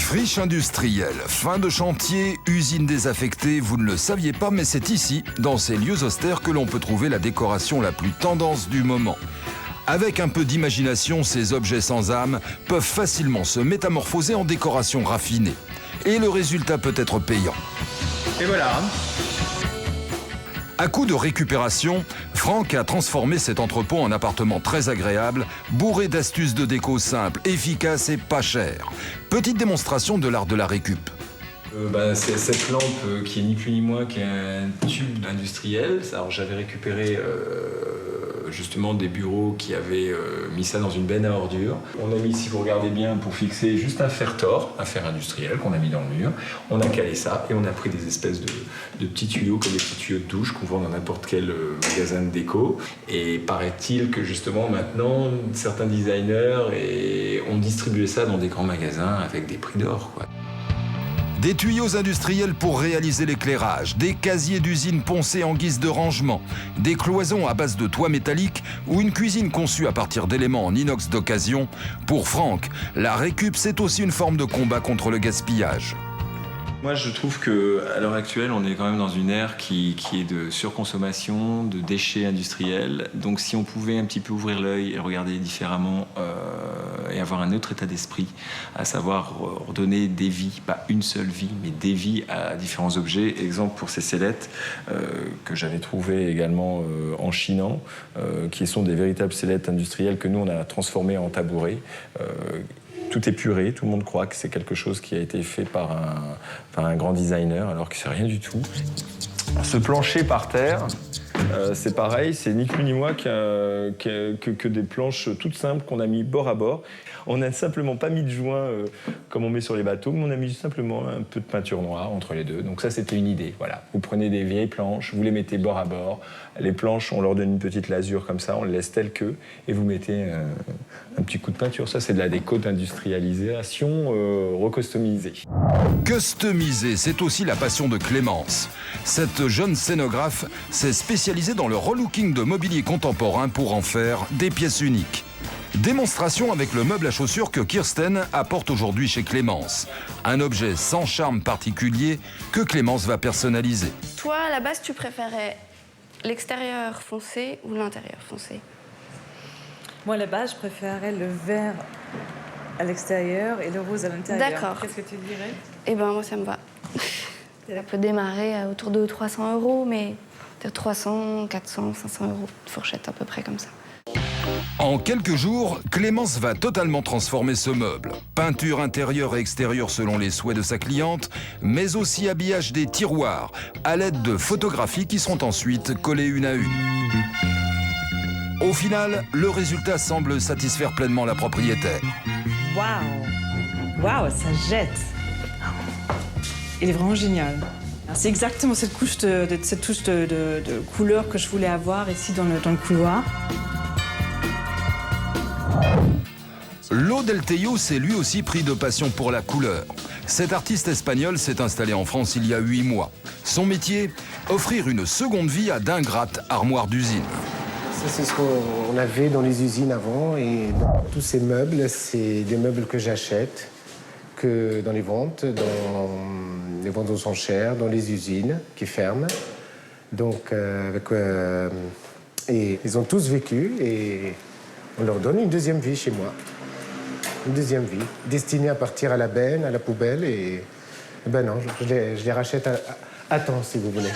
Friche industrielle, fin de chantier, usine désaffectée, vous ne le saviez pas, mais c'est ici, dans ces lieux austères, que l'on peut trouver la décoration la plus tendance du moment. Avec un peu d'imagination, ces objets sans âme peuvent facilement se métamorphoser en décoration raffinée. Et le résultat peut être payant. Et voilà. À coup de récupération, Franck a transformé cet entrepôt en appartement très agréable, bourré d'astuces de déco simples, efficaces et pas chères. Petite démonstration de l'art de la récup. C'est cette lampe qui est ni plus ni moins qu'un tube industriel. Alors j'avais récupéré justement des bureaux qui avaient mis ça dans une benne à ordures. On a mis, si vous regardez bien, pour fixer juste un fer tort, un fer industriel qu'on a mis dans le mur. On a calé ça et on a pris des espèces de petits tuyaux comme des petits tuyaux de douche qu'on vend dans n'importe quel magasin de déco. Et paraît-il que justement maintenant certains designers ont distribué ça dans des grands magasins avec des prix d'or, quoi. Des tuyaux industriels pour réaliser l'éclairage, des casiers d'usine poncés en guise de rangement, des cloisons à base de toits métalliques ou une cuisine conçue à partir d'éléments en inox d'occasion. Pour Franck, la récup, c'est aussi une forme de combat contre le gaspillage. Moi, je trouve qu'à l'heure actuelle, on est quand même dans une ère qui est de surconsommation, de déchets industriels. Donc, si on pouvait un petit peu ouvrir l'œil et regarder différemment et avoir un autre état d'esprit, à savoir redonner des vies, pas une seule vie, mais des vies à différents objets. Exemple pour ces sellettes que j'avais trouvées également en Chinan, qui sont des véritables sellettes industrielles que nous, on a transformées en tabourets. Tout est puré, tout le monde croit que c'est quelque chose qui a été fait par un grand designer, alors que c'est rien du tout. Ce plancher par terre, c'est pareil, c'est ni plus ni moins que des planches toutes simples qu'on a mis bord à bord. On n'a simplement pas mis de joint comme on met sur les bateaux, mais on a mis simplement un peu de peinture noire entre les deux. Donc ça, c'était une idée. Voilà. Vous prenez des vieilles planches, vous les mettez bord à bord. Les planches, on leur donne une petite lasure comme ça, on les laisse telles que, et vous mettez un petit coup de peinture. Ça, c'est de la déco d'industrialisation recustomisée. Customiser, c'est aussi la passion de Clémence. Cette jeune scénographe s'est spécialisée dans le relooking de mobilier contemporain pour en faire des pièces uniques. Démonstration avec le meuble à chaussures que Kirsten apporte aujourd'hui chez Clémence. Un objet sans charme particulier que Clémence va personnaliser. Toi, à la base, tu préférais l'extérieur foncé ou l'intérieur foncé? Moi, à la base, je préférais le vert à l'extérieur et le rose à l'intérieur. D'accord. Qu'est-ce que tu dirais? Eh ben, moi, ça me va. Ça peut démarrer autour de 300 €, mais de 300, 400, 500 €, une fourchette à peu près comme ça. En quelques jours, Clémence va totalement transformer ce meuble. Peinture intérieure et extérieure selon les souhaits de sa cliente, mais aussi habillage des tiroirs à l'aide de photographies qui seront ensuite collées une à une. Au final, le résultat semble satisfaire pleinement la propriétaire. Waouh! Waouh, ça jette! Il est vraiment génial. C'est exactement cette touche de couleur que je voulais avoir ici dans le couloir. Lo Del Teio s'est lui aussi pris de passion pour la couleur. Cet artiste espagnol s'est installé en France il y a 8 mois. Son métier, offrir une seconde vie à d'ingrates armoires d'usine. Ça, c'est ce qu'on avait dans les usines avant. Et tous ces meubles, c'est des meubles que j'achète que dans les ventes aux enchères, dans les usines qui ferment. Donc, et ils ont tous vécu et on leur donne une deuxième vie chez moi. Une deuxième vie, destinée à partir à la benne, à la poubelle. Et ben non, je les rachète à temps, si vous voulez.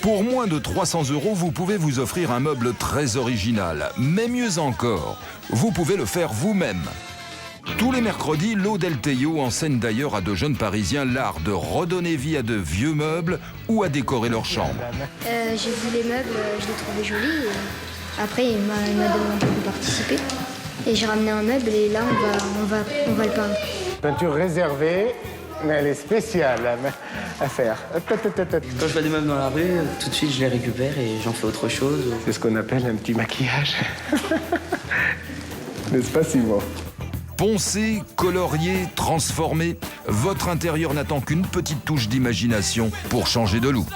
Pour moins de 300 €, vous pouvez vous offrir un meuble très original. Mais mieux encore, vous pouvez le faire vous-même. Tous les mercredis, Lo Del Teio enseigne d'ailleurs à de jeunes Parisiens l'art de redonner vie à de vieux meubles ou à décorer leur chambre. J'ai vu les meubles, je les trouvais jolis. Et après, il m'a demandé de participer. Et j'ai ramené un meuble et là, on va le peindre. Peinture réservée, mais elle est spéciale à faire. Quand je vois des meubles dans la rue, tout de suite, je les récupère et j'en fais autre chose. C'est ce qu'on appelle un petit maquillage. N'est-ce pas, Simon? Poncé, colorié, transformé, votre intérieur n'attend qu'une petite touche d'imagination pour changer de look.